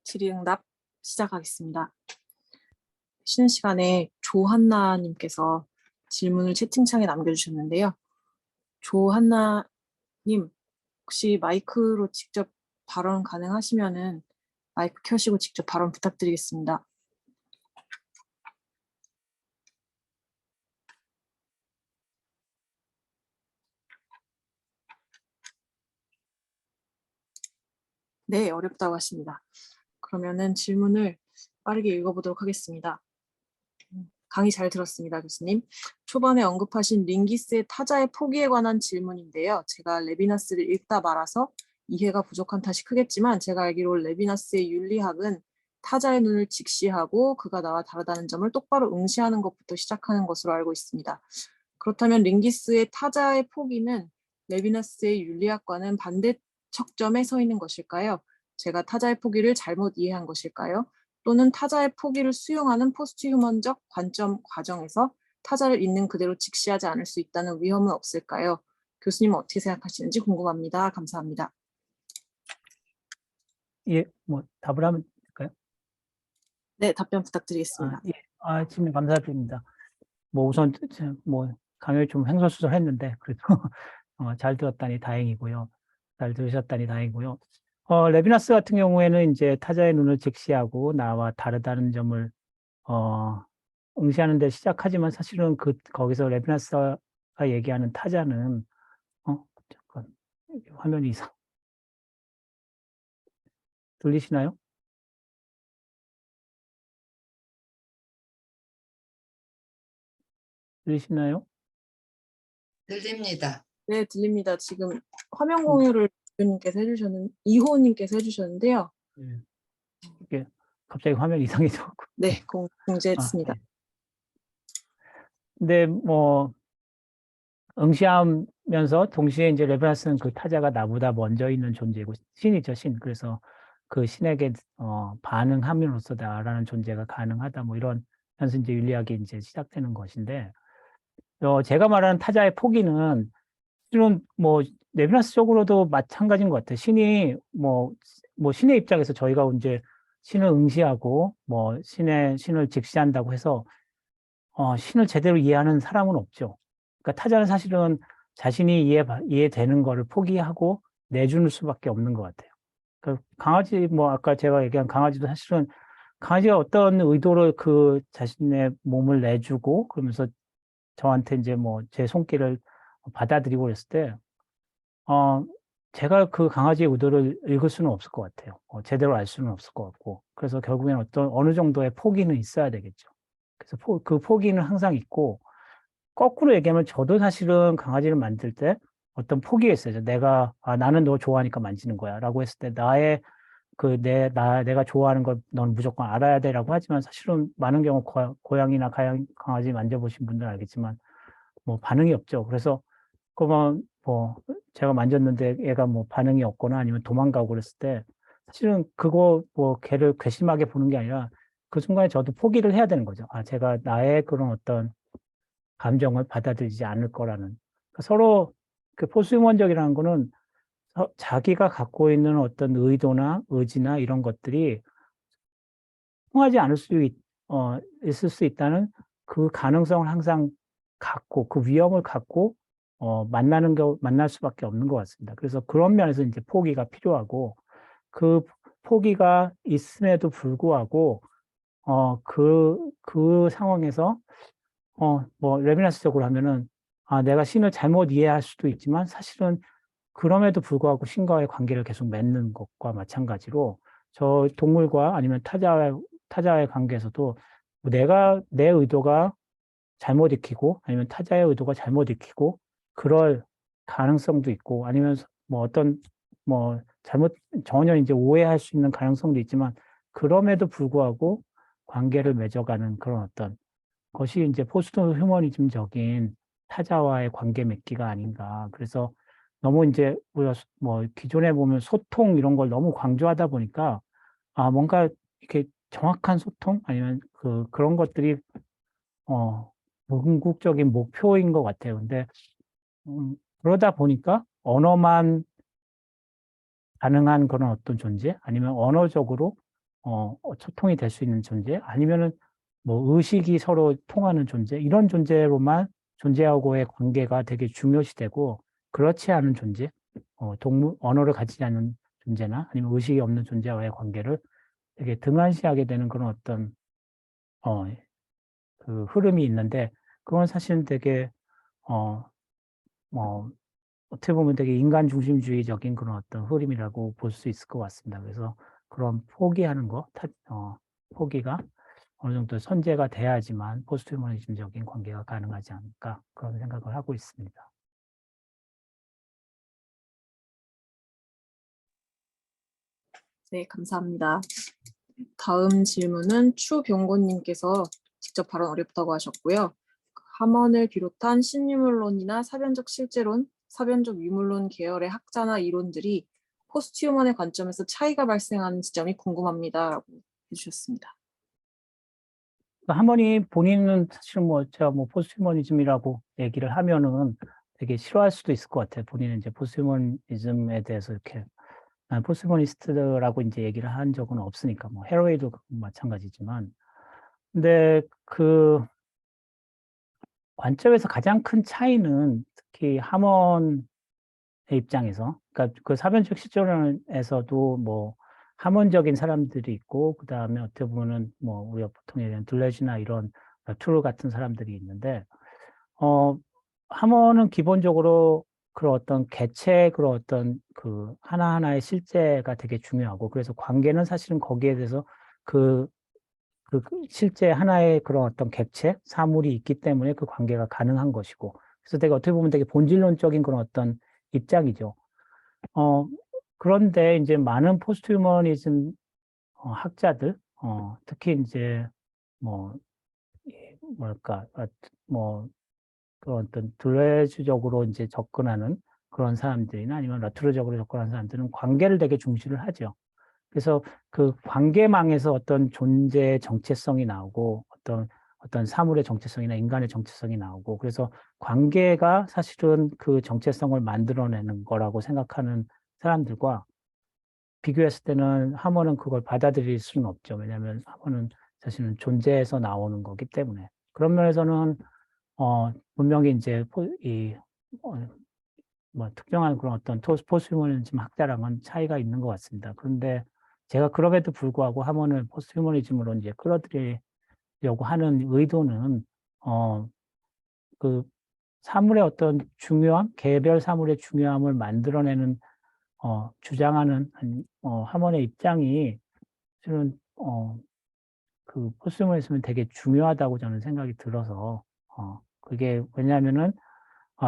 질의응답 시작하겠습니다. 쉬는 시간에 조한나님께서 질문을 채팅창에 남겨주셨는데요. 조한나님, 혹시 마이크로 직접 발언 가능하시면은 마이크 켜시고 직접 발언 부탁드리겠습니다. 네, 어렵다고 하십니다. 그러면은 질문을 빠르게 읽어보도록 하겠습니다. 강의 잘 들었습니다, 교수님. 초반에 언급하신 링기스의 타자의 포기에 관한 질문인데요. 제가 레비나스를 읽다 말아서 이해가 부족한 탓이 크겠지만 제가 알기로 레비나스의 윤리학은 타자의 눈을 직시하고 그가 나와 다르다는 점을 똑바로 응시하는 것부터 시작하는 것으로 알고 있습니다. 그렇다면 링기스의 타자의 포기는 레비나스의 윤리학과는 반대척점에 서 있는 것일까요? 제가 타자의 포기를 잘못 이해한 것일까요? 또는 타자의 포기를 수용하는 포스트 휴먼적 관점 과정에서 타자를 있는 그대로 직시하지 않을 수 있다는 위험은 없을까요? 교수님은 어떻게 생각하시는지 궁금합니다. 감사합니다. 예, 뭐 답을 하면 될까요? 네, 답변 부탁드리겠습니다. 예, 질문 감사드립니다. 뭐 우선 뭐 강의를 좀 횡설수설했는데 그래도 잘 들었다니 다행이고요. 잘 들으셨다니 다행이고요. 레비나스 같은 경우에는 이제 타자의 눈을 직시하고 나와 다르다는 점을 응시하는 데 시작하지만 사실은 거기서 레비나스가 얘기하는 타자는 잠깐 화면이 이상 들리시나요? 들리시나요? 들립니다. 네, 들립니다. 지금 화면 공유를 이호님께서 해주셨는데요. 네. 이게 갑자기 화면이 이상해져갖고. 네, 공지했습니다. 네. 근데 뭐 응시하면서 동시에 이제 레브란스는 그 타자가 나보다 먼저 있는 존재고 신이죠, 신. 그래서 그 신에게 반응함으로써 나라는 존재가 가능하다. 뭐 이런 면서 이제 윤리학이 이제 시작되는 것인데, 제가 말하는 타자의 포기는 실은 뭐 레브란스적으로도 마찬가지인 것 같아요. 신이 뭐 신의 입장에서 저희가 이제 신을 응시하고 뭐 신을 직시한다고 해서 신을 제대로 이해하는 사람은 없죠. 그러니까 타자는 사실은 자신이 이해되는 거를 포기하고 내주는 수밖에 없는 것 같아요. 그 강아지, 뭐 아까 제가 얘기한 강아지도 사실은 강아지가 어떤 의도로 그 자신의 몸을 내주고 그러면서 저한테 이제 뭐 제 손길을 받아들이고 그랬을 때, 제가 그 강아지의 의도를 읽을 수는 없을 것 같아요. 제대로 알 수는 없을 것 같고. 그래서 결국엔 어느 정도의 포기는 있어야 되겠죠. 그래서 그 포기는 항상 있고, 거꾸로 얘기하면 저도 사실은 강아지를 만들 때 어떤 포기가 있어요. 나는 너 좋아하니까 만지는 거야. 라고 했을 때 내가 좋아하는 걸 넌 무조건 알아야 돼. 라고 하지만 사실은 많은 경우 고양이나 강아지 만져보신 분들은 알겠지만 뭐 반응이 없죠. 그래서 그만 뭐 제가 만졌는데 얘가 뭐 반응이 없거나 아니면 도망가고 그랬을 때 사실은 그거 뭐 걔를 괘씸하게 보는 게 아니라 그 순간에 저도 포기를 해야 되는 거죠. 제가 나의 그런 어떤 감정을 받아들이지 않을 거라는. 그러니까 서로 그 포스유먼적이라는 거는 자기가 갖고 있는 어떤 의도나 의지나 이런 것들이 통하지 않을 있을 수 있다는 그 가능성을 항상 갖고 그 위험을 갖고 만날 수밖에 없는 것 같습니다. 그래서 그런 면에서 이제 포기가 필요하고 그 포기가 있음에도 불구하고 그 상황에서 뭐 레비나스적으로 하면은 내가 신을 잘못 이해할 수도 있지만 사실은 그럼에도 불구하고 신과의 관계를 계속 맺는 것과 마찬가지로 저 동물과 아니면 타자와의 관계에서도 내 의도가 잘못 익히고 아니면 타자의 의도가 잘못 익히고 그럴 가능성도 있고 아니면 뭐 어떤 뭐 전혀 이제 오해할 수 있는 가능성도 있지만 그럼에도 불구하고 관계를 맺어가는 그런 어떤 것이 이제 포스트 휴머니즘적인 타자와의 관계 맺기가 아닌가. 그래서 너무 이제 우리가 뭐 기존에 보면 소통 이런 걸 너무 강조하다 보니까 뭔가 이렇게 정확한 소통 아니면 그런 것들이 궁극적인 목표인 것 같아요. 근데 그러다 보니까 언어만 가능한 그런 어떤 존재 아니면 언어적으로 소통이 될 수 있는 존재, 아니면은 뭐 의식이 서로 통하는 존재, 이런 존재로만 존재하고의 관계가 되게 중요시되고, 그렇지 않은 존재, 언어를 가지지 않는 존재나 아니면 의식이 없는 존재와의 관계를 되게 등한시하게 되는 그런 어떤 그 흐름이 있는데, 그건 사실은 되게 뭐 어떻게 보면 되게 인간 중심주의적인 그런 어떤 흐름이라고 볼 수 있을 것 같습니다. 그래서 그런 포기하는 거, 포기가 어느 정도 선제가 돼야지만 포스트 휴머니즘적인 관계가 가능하지 않을까, 그런 생각을 하고 있습니다. 네, 감사합니다. 다음 질문은 추병곤님께서 직접 발언 어렵다고 하셨고요. 하먼을 비롯한 신유물론이나 사변적 실제론, 사변적 유물론 계열의 학자나 이론들이 포스트 휴먼의 관점에서 차이가 발생하는 지점이 궁금합니다라고 해주셨습니다. 하모니 본인은 사실은 뭐 제가 뭐 포스트 휴머니즘이라고 얘기를 하면은 되게 싫어할 수도 있을 것 같아요. 본인은 이제 포스트 휴머니즘에 대해서 이렇게 포스트 휴머니스트라고 이제 얘기를 한 적은 없으니까, 뭐 헤로이도 마찬가지지만, 근데 그 관점에서 가장 큰 차이는 특히 하먼의 입장에서, 그러니까 그 사변적 실존론에서도 뭐 하먼적인 사람들이 있고, 그 다음에 어떻게 보면은 뭐 우리가 보통 얘기하는 둘레즈나 이런 툴 같은 사람들이 있는데, 하먼은 기본적으로 그런 어떤 개체, 그런 어떤 그 하나하나의 실제가 되게 중요하고, 그래서 관계는 사실은 거기에 대해서 그 실제 하나의 그런 어떤 객체, 사물이 있기 때문에 그 관계가 가능한 것이고, 그래서 되게 어떻게 보면 되게 본질론적인 그런 어떤 입장이죠. 그런데 이제 많은 포스트 휴머니즘 학자들, 특히 이제 뭐, 뭐랄까, 뭐, 그런 어떤 둘레주적으로 이제 접근하는 그런 사람들이나 아니면 라투르적으로 접근하는 사람들은 관계를 되게 중시를 하죠. 그래서 그 관계망에서 어떤 존재의 정체성이 나오고, 어떤 사물의 정체성이나 인간의 정체성이 나오고, 그래서 관계가 사실은 그 정체성을 만들어내는 거라고 생각하는 사람들과 비교했을 때는 하모는 그걸 받아들일 수는 없죠. 왜냐하면 하모는 사실은 존재에서 나오는 거기 때문에. 그런 면에서는 분명히 이제 뭐 특정한 그런 어떤 포스트휴머니즘 학자랑은 차이가 있는 것 같습니다. 그런데 제가 그럼에도 불구하고 하몬을 포스트휴머니즘으로 이제 끌어들이려고 하는 의도는 그 사물의 어떤 중요함, 개별 사물의 중요함을 만들어내는 주장하는 하몬의 입장이 실은 그 포스트휴머니즘은 되게 중요하다고 저는 생각이 들어서 그게 왜냐하면은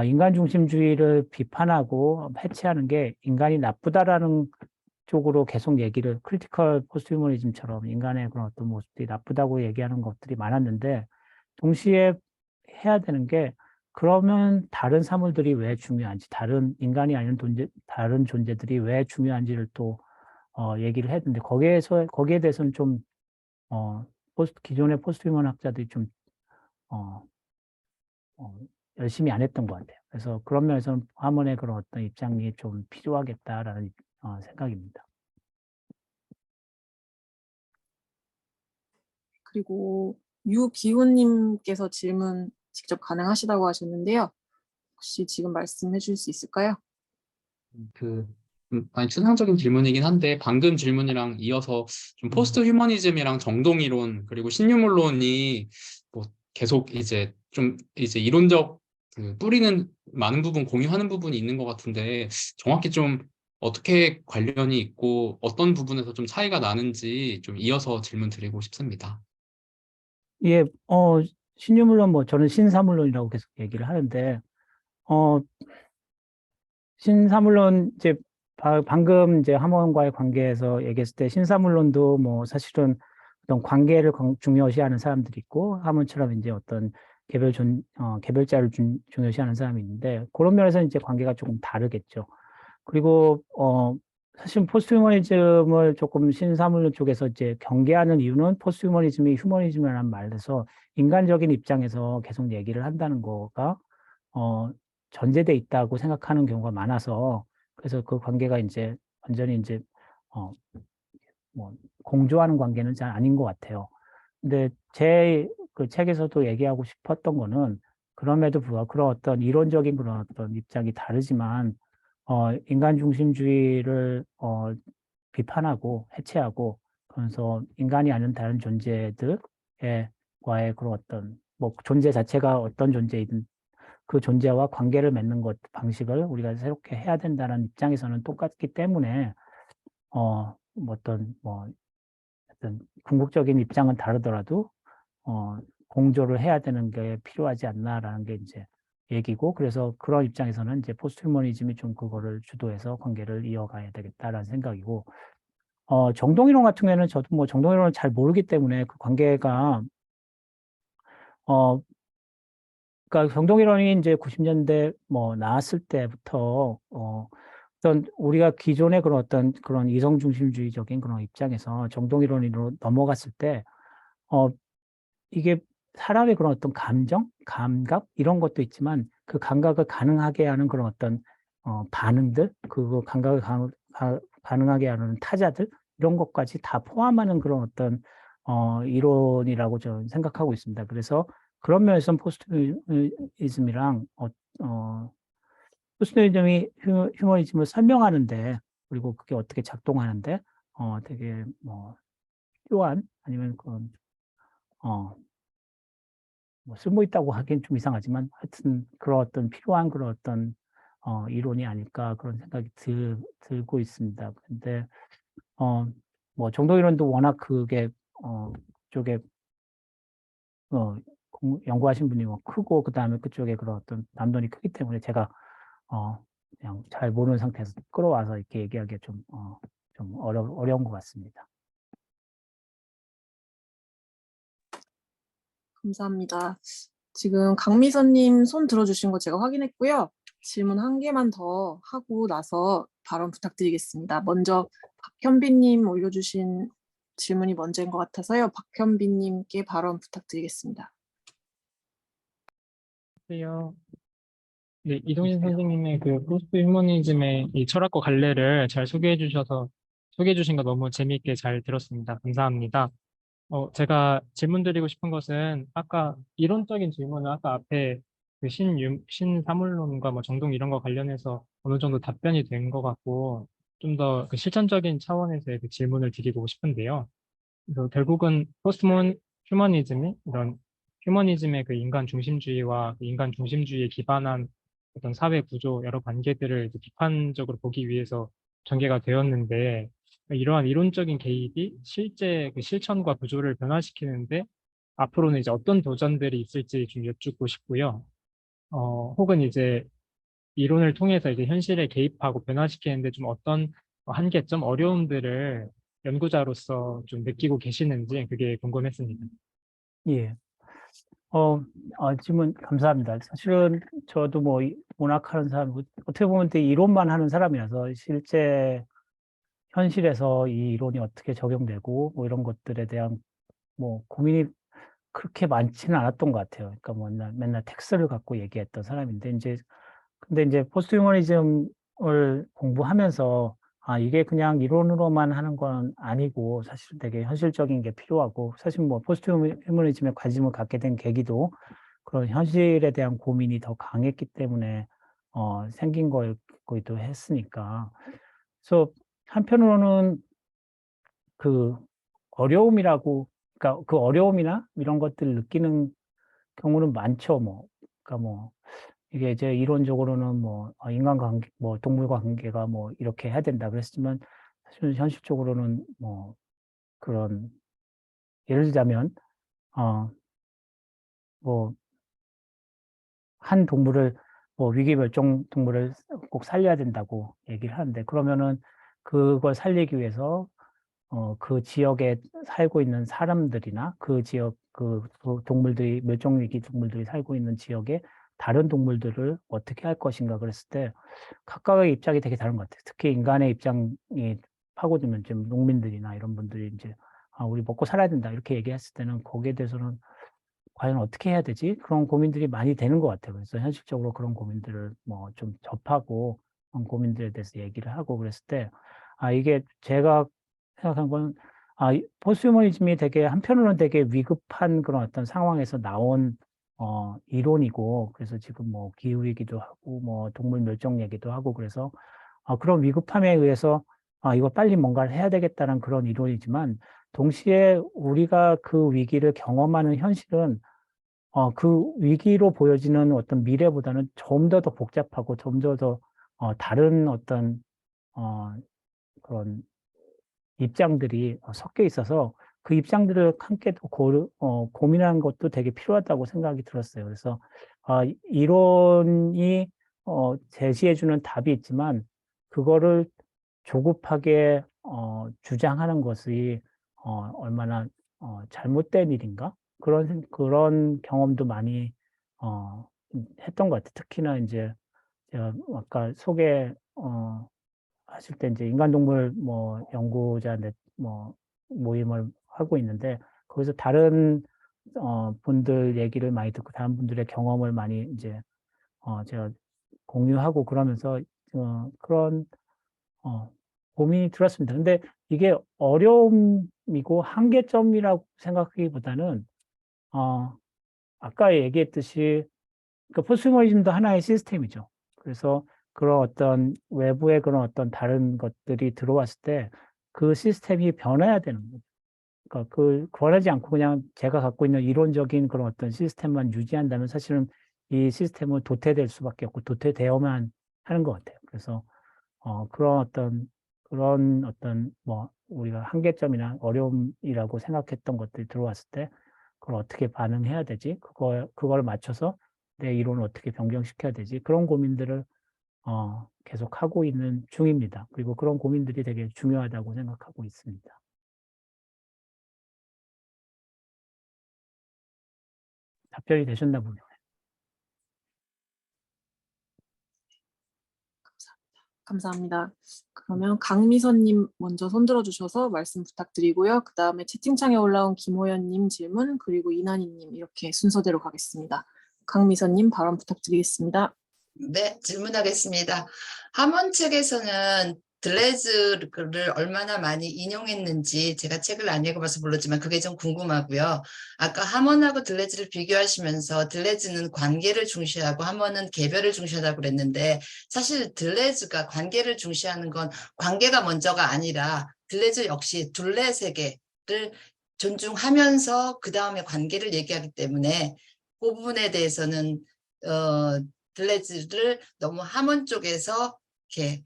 인간 중심주의를 비판하고 해체하는 게 인간이 나쁘다라는 쪽으로 계속 얘기를, 크리티컬 포스트 휴머니즘처럼 인간의 그런 어떤 모습들이 나쁘다고 얘기하는 것들이 많았는데, 동시에 해야 되는 게, 그러면 다른 사물들이 왜 중요한지, 다른 인간이 아닌 다른 존재들이 왜 중요한지를 또 얘기를 했는데, 거기에 대해서는 좀 기존의 포스트 휴먼 학자들이 좀 어, 어, 열심히 안 했던 것 같아요. 그래서 그런 면에서는 하몬의 그런 어떤 입장이 좀 필요하겠다라는 생각입니다. 그리고 유기훈님께서 질문 직접 가능하시다고 하셨는데요. 혹시 지금 말씀해 줄 수 있을까요? 그, 많이 추상적인 질문이긴 한데, 방금 질문이랑 이어서 좀 포스트 음. 휴머니즘이랑 정동이론, 그리고 신유물론이 뭐 계속 이제 좀 이제 이론적 그 뿌리는 많은 부분 공유하는 부분이 있는 것 같은데, 정확히 좀 어떻게 관련이 있고 어떤 부분에서 좀 차이가 나는지 좀 이어서 질문 드리고 싶습니다. 예, 신유물론 뭐 저는 신사물론이라고 계속 얘기를 하는데, 어, 신사물론 이제 방금 이제 하몬과의 관계에서 얘기했을 때 신사물론도 뭐 사실은 어떤 관계를 중요시하는 사람들이 있고, 하몬처럼 이제 어떤 개별자를 중요시하는 사람이 있는데, 그런 면에서 이제 관계가 조금 다르겠죠. 그리고 사실 포스트 휴머니즘을 조금 신사물론 쪽에서 이제 경계하는 이유는, 포스트 휴머니즘이 휴머니즘이라는 말에서 인간적인 입장에서 계속 얘기를 한다는 거가 전제돼 있다고 생각하는 경우가 많아서, 그래서 그 관계가 이제 완전히 이제 어, 뭐 공조하는 관계는 잘 아닌 것 같아요. 근데 제 그 책에서도 얘기하고 싶었던 거는 그럼에도 불구하고 그런 어떤 이론적인 그런 어떤 입장이 다르지만 인간 중심주의를 비판하고 해체하고 그래서 인간이 아닌 다른 존재들과의 그런 어떤 뭐 존재 자체가 어떤 존재이든 그 존재와 관계를 맺는 것 방식을 우리가 새롭게 해야 된다는 입장에서는 똑같기 때문에 뭐 어떤 궁극적인 입장은 다르더라도 공조를 해야 되는 게 필요하지 않나라는 게 이제 얘기고 그래서 그런 입장에서는 이제 포스트 휴머니즘이 좀 그거를 주도해서 관계를 이어가야 되겠다라는 생각이고 정동이론 같은 경우에는 저도 뭐 정동이론을 잘 모르기 때문에 그 관계가 그러니까 정동이론이 이제 90년대 뭐 나왔을 때부터 어떤 우리가 기존의 그런 어떤 그런 이성 중심주의적인 그런 입장에서 정동이론으로 넘어갔을 때 이게 사람의 그런 어떤 감정, 감각 이런 것도 있지만 그 감각을 가능하게 하는 그런 어떤 반응들, 그 감각을 가능하게 하는 타자들 이런 것까지 다 포함하는 그런 어떤 이론이라고 저는 생각하고 있습니다. 그래서 그런 면에서 포스트이즘이랑 포스트이즘이 휴머니즘을 설명하는데 그리고 그게 어떻게 작동하는데 되게 뭐 필요한 아니면 그런 뭐 쓸모 있다고 하기엔 좀 이상하지만 하여튼 그런 어떤 필요한 그런 어떤 이론이 아닐까 그런 생각이 들고 있습니다. 근데 뭐 정도 이론도 워낙 그게 그쪽에 연구하신 분이 뭐 크고 그다음에 그쪽에 그런 어떤 남론이 크기 때문에 제가 그냥 잘 모르는 상태에서 끌어와서 이렇게 얘기하기가 좀 어려운 것 같습니다. 감사합니다. 지금 강미선님 손 들어주신 거 제가 확인했고요. 질문 한 개만 더 하고 나서 발언 부탁드리겠습니다. 먼저 박현빈님 올려주신 질문이 먼저인 것 같아서요. 박현빈님께 발언 부탁드리겠습니다. 안녕하세요. 네, 이동진 선생님의 그 포스트 휴머니즘의 이 철학과 갈래를 잘 소개해 주신 거 너무 재미있게 잘 들었습니다. 감사합니다. 제가 질문 드리고 싶은 것은 아까 이론적인 질문은 아까 앞에 그 신사물론과 뭐 정동 이런 거 관련해서 어느 정도 답변이 된 것 같고 좀 더 그 실천적인 차원에서의 그 질문을 드리고 싶은데요. 그래서 결국은 포스트 휴머니즘이 이런 휴머니즘의 그 인간 중심주의와 그 인간 중심주의에 기반한 어떤 사회 구조, 여러 관계들을 이제 비판적으로 보기 위해서 전개가 되었는데, 이러한 이론적인 개입이 실제 그 실천과 구조를 변화시키는데, 앞으로는 이제 어떤 도전들이 있을지 좀 여쭙고 싶고요. 혹은 이제 이론을 통해서 이제 현실에 개입하고 변화시키는데 좀 어떤 한계점, 어려움들을 연구자로서 좀 느끼고 계시는지 그게 궁금했습니다. 예. 질문 감사합니다. 사실은 저도 뭐 문학하는 사람, 어떻게 보면 되게 이론만 하는 사람이라서 실제 현실에서 이 이론이 어떻게 적용되고 뭐 이런 것들에 대한 뭐 고민이 그렇게 많지는 않았던 것 같아요. 그러니까 뭐 맨날 텍스트를 갖고 얘기했던 사람인데 근데 이제 포스트 휴머니즘을 공부하면서 이게 그냥 이론으로만 하는 건 아니고 사실 되게 현실적인 게 필요하고 사실 뭐 포스트 휴머니즘에 관심을 갖게 된 계기도 그런 현실에 대한 고민이 더 강했기 때문에 생긴 거기도 했으니까. 그래서 한편으로는 그 어려움이라고 그러니까 그 어려움이나 이런 것들을 느끼는 경우는 많죠. 뭐 그러니까 뭐 이게 이제 이론적으로는 뭐 인간관계 뭐 동물과 관계가 뭐 이렇게 해야 된다 그랬지만 사실 현실적으로는 뭐 그런 예를 들자면 뭐 한 동물을 뭐 위기멸종 동물을 꼭 살려야 된다고 얘기를 하는데 그러면은 그걸 살리기 위해서 그 지역에 살고 있는 사람들이나 그 지역 그 동물들이 멸종위기 동물들이 살고 있는 지역에 다른 동물들을 어떻게 할 것인가 그랬을 때 각각의 입장이 되게 다른 것 같아요. 특히 인간의 입장이 파고들면 좀 농민들이나 이런 분들이 이제 우리 먹고 살아야 된다 이렇게 얘기했을 때는 거기에 대해서는 과연 어떻게 해야 되지? 그런 고민들이 많이 되는 것 같아요. 그래서 현실적으로 그런 고민들을 뭐 좀 접하고 그런 고민들에 대해서 얘기를 하고 그랬을 때 이게 제가 생각한 건, 포스트휴머니즘이 되게 한편으로는 되게 위급한 그런 어떤 상황에서 나온 이론이고, 그래서 지금 뭐 기후위기도 하고, 뭐 동물 멸종 얘기도 하고, 그래서 그런 위급함에 의해서 이거 빨리 뭔가를 해야 되겠다는 그런 이론이지만, 동시에 우리가 그 위기를 경험하는 현실은 그 위기로 보여지는 어떤 미래보다는 좀 더 복잡하고 좀 더 다른 어떤 그런 입장들이 섞여 있어서 그 입장들을 함께 또 고민하는 것도 되게 필요하다고 생각이 들었어요. 그래서 이론이 제시해주는 답이 있지만 그거를 조급하게 주장하는 것이 얼마나 잘못된 일인가? 그런 경험도 많이 했던 것 같아요. 특히나 이제 제가 아까 하실 때 이제 인간동물 뭐 연구자 뭐 모임을 하고 있는데 거기서 다른 분들 얘기를 많이 듣고 다른 분들의 경험을 많이 이제 제가 공유하고 그러면서 그런 고민이 들었습니다. 근데 이게 어려움이고 한계점이라고 생각하기보다는 아까 얘기했듯이 그 포스모니즘도 하나의 시스템이죠. 그래서 그런 어떤 외부의 그런 어떤 다른 것들이 들어왔을 때 그 시스템이 변해야 되는 거죠. 그러니까 변하지 않고 그냥 제가 갖고 있는 이론적인 그런 어떤 시스템만 유지한다면 사실은 이 시스템은 도태될 수밖에 없고 도태되어만 하는 것 같아요. 그래서 그런 어떤 뭐 우리가 한계점이나 어려움이라고 생각했던 것들이 들어왔을 때 그걸 어떻게 반응해야 되지? 그걸 맞춰서 내 이론을 어떻게 변경시켜야 되지? 그런 고민들을 계속 하고 있는 중입니다. 그리고 그런 고민들이 되게 중요하다고 생각하고 있습니다. 답변이 되셨나 보네요. 감사합니다. 그러면 강미선님 먼저 손들어 주셔서 말씀 부탁드리고요. 그 다음에 채팅창에 올라온 김호연님 질문, 그리고 이난희님 이렇게 순서대로 가겠습니다. 강미선님 발언 부탁드리겠습니다. 네, 질문하겠습니다. 하몬 책에서는 들레즈를 얼마나 많이 인용했는지 제가 책을 안 읽어봐서 모르지만 그게 좀 궁금하고요. 아까 하몬하고 들레즈를 비교하시면서 들레즈는 관계를 중시하고 하몬은 개별을 중시하다고 그랬는데 사실 들레즈가 관계를 중시하는 건 관계가 먼저가 아니라 들레즈 역시 둘레 세계를 존중하면서 그 다음에 관계를 얘기하기 때문에 그 부분에 대해서는 들레즈를 너무 하몬 쪽에서 이렇게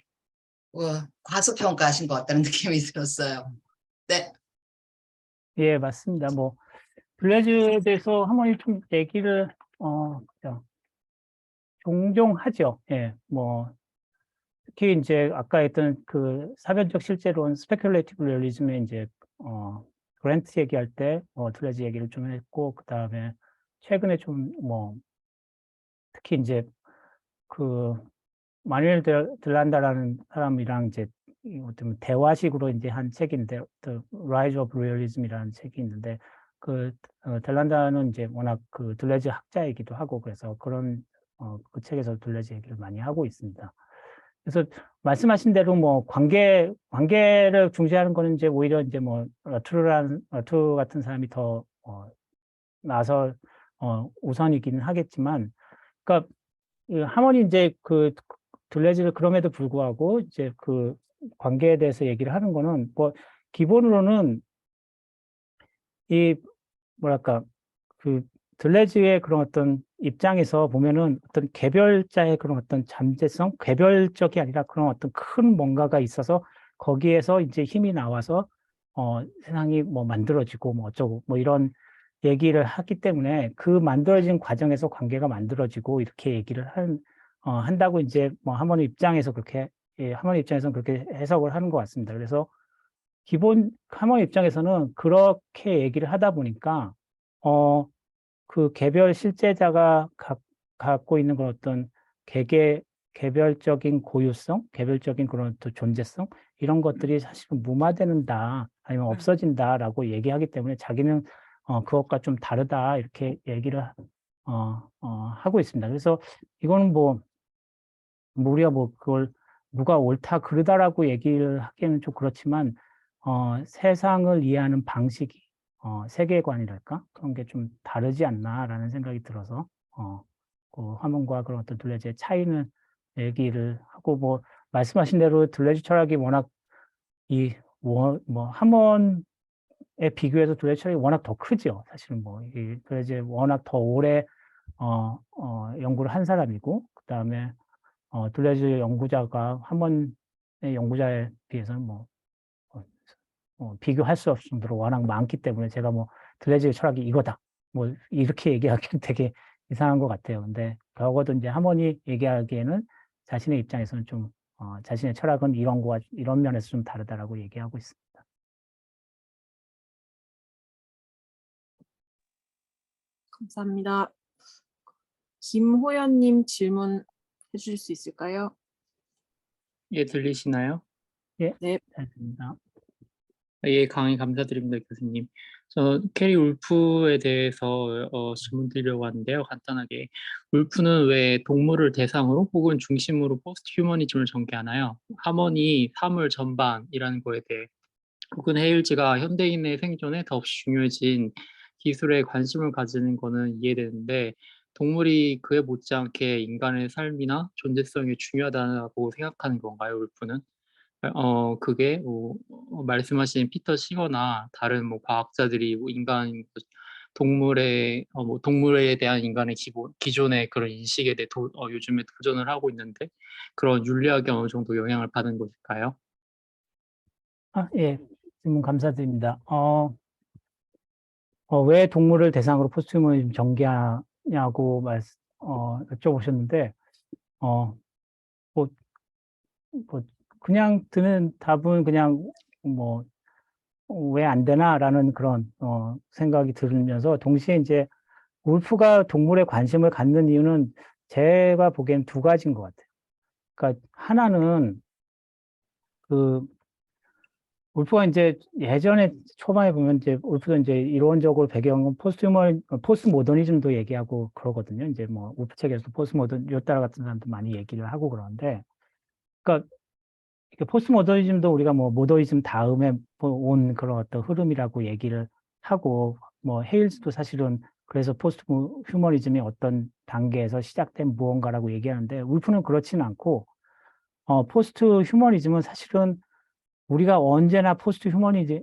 과소평가하신 것 같다는 느낌이 들었어요. 네. 예, 맞습니다. 뭐 블레즈에 대해서 한번 좀 얘기를 종종 하죠. 예, 뭐 특히 이제 아까 했던 그 사변적 실제론 스페큘레이티브 리얼리즘에 이제 그랜트 얘기할 때 블레즈 얘기를 좀 했고 그 다음에 최근에 좀 뭐 특히 이제 그 마누엘 들란다라는 사람이랑 이제 어떤 대화식으로 이제 한 책인데 The Rise of Realism이라는 책이 있는데 그 들란다는 이제 워낙 그 둘레즈 학자이기도 하고 그래서 그런 그 책에서 둘레즈 얘기를 많이 하고 있습니다. 그래서 말씀하신 대로 뭐 관계를 중시하는 거는 이제 오히려 이제 뭐 러투 같은 사람이 더 나서 우선이기는 하겠지만, 그러니까 하모니 이제 그 둘레즈를 그럼에도 불구하고 이제 그 관계에 대해서 얘기를 하는 거는 뭐 기본으로는 이 뭐랄까 그 들레즈의 그런 어떤 입장에서 보면은 어떤 개별자의 그런 어떤 잠재성, 개별적이 아니라 그런 어떤 큰 뭔가가 있어서 거기에서 이제 힘이 나와서 세상이 뭐 만들어지고 뭐 어쩌고 뭐 이런 얘기를 하기 때문에 그 만들어진 과정에서 관계가 만들어지고 이렇게 얘기를 한다고 이제 뭐 하모니 입장에서 그렇게 하모니 입장에서는 그렇게 해석을 하는 것 같습니다. 그래서 하모니 입장에서는 그렇게 얘기를 하다 보니까 그 개별 실제자가 갖고 있는 그런 어떤 개별적인 고유성, 개별적인 그런 또 존재성 이런 것들이 사실은 무마되는다 아니면 없어진다라고 얘기하기 때문에 자기는 그것과 좀 다르다 이렇게 얘기를 하고 있습니다. 그래서 이거는 뭐 우리가 뭐 그걸 누가 옳다 그르다라고 얘기를 하기에는 좀 그렇지만 세상을 이해하는 방식이 세계관이랄까? 그런 게 좀 다르지 않나라는 생각이 들어서 그 하몬과 그런 어떤 둘레즈의 차이는 얘기를 하고 뭐 말씀하신 대로 둘레즈 철학이 워낙 하몬에 비교해서 둘레즈 철학이 워낙 더 크죠. 사실은 뭐 둘레즈 워낙 더 오래 연구를 한 사람이고 그다음에 둘레즈 연구자가 하몬의 연구자에 비해서는 비교할 수 없을 정도로 워낙 많기 때문에 제가 뭐 둘레즈의 철학이 이거다 뭐 이렇게 얘기하기는 되게 이상한 것 같아요. 근데 적어도 이제 하몬이 얘기하기에는 자신의 입장에서는 좀 자신의 철학은 이런 면에서 좀 다르다라고 얘기하고 있습니다. 감사합니다. 김호연님 질문 해주실 수 있을까요? 예, 들리시나요? 예, 네. 잘 됩니다. 예, 강의 감사드립니다, 교수님. 저 캐리 울프에 대해서 질문 드리려고 하는데요. 간단하게. 울프는 왜 동물을 대상으로 혹은 중심으로 포스트 휴머니즘을 전개하나요? 하모니, 사물 전반이라는 거에 대해 혹은 헤일즈가 현대인의 생존에 더없이 중요해진 기술에 관심을 가지는 거는 이해되는데 동물이 그에 못지않게 인간의 삶이나 존재성이 중요하다고 생각하는 건가요, 울프는? 그게 말씀하신 피터 싱어나 다른 과학자들이 동물에 대한 인간의 기존의 그런 인식에 대해 요즘에 도전을 하고 있는데 그런 윤리학에 어느 정도 영향을 받은 것일까요? 예, 질문 감사드립니다. 왜 동물을 대상으로 포스트 휴머니즘 전개하냐고 여쭤보셨는데 뭐 그냥 드는 답은 그냥 왜 안 되나라는 그런 생각이 들면서 동시에 이제 울프가 동물에 관심을 갖는 이유는 제가 보기엔 두 가지인 것 같아요. 그러니까 하나는 울프가 이제 예전에 초반에 보면 이제 울프도 이제 이론적으로 배경은 포스트 모더니즘도 얘기하고 그러거든요. 이제 뭐 울프 책에서 포스트 모던 요따라 같은 사람도 많이 얘기를 하고 그러는데, 그러니까 포스트 모더니즘도 우리가 뭐 모더니즘 다음에 온 그런 어떤 흐름이라고 얘기를 하고 헤일즈도 사실은 그래서 포스트 휴머니즘이 어떤 단계에서 시작된 무언가라고 얘기하는데 울프는 그렇지는 않고 포스트 휴머니즘은 사실은 우리가 언제나 포스트 휴머니다라는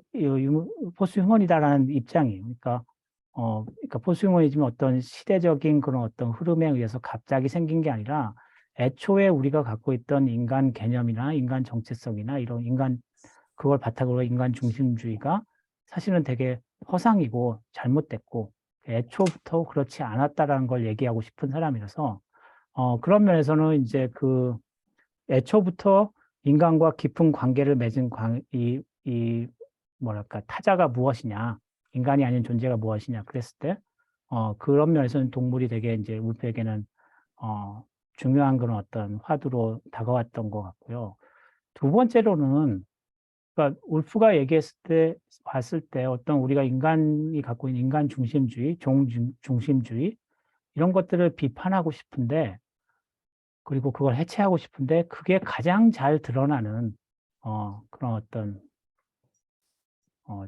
입장이에요. 그러니까 포스트 휴머니즘은 어떤 시대적인 그런 어떤 흐름에 의해서 갑자기 생긴 게 아니라 애초에 우리가 갖고 있던 인간 개념이나 인간 정체성이나 이런 그걸 바탕으로 인간 중심주의가 사실은 되게 허상이고 잘못됐고 애초부터 그렇지 않았다라는 걸 얘기하고 싶은 사람이라서 그런 면에서는 이제 애초부터 인간과 깊은 관계를 맺은 타자가 무엇이냐, 인간이 아닌 존재가 무엇이냐 그랬을 때 그런 면에서는 동물이 되게 이제 울프에게는 중요한 그런 어떤 화두로 다가왔던 것 같고요. 두 번째로는 그러니까 울프가 봤을 때 어떤 우리가 인간이 갖고 있는 인간 중심주의, 중심주의 이런 것들을 비판하고 싶은데 그리고 그걸 해체하고 싶은데 그게 가장 잘 드러나는 그런 어떤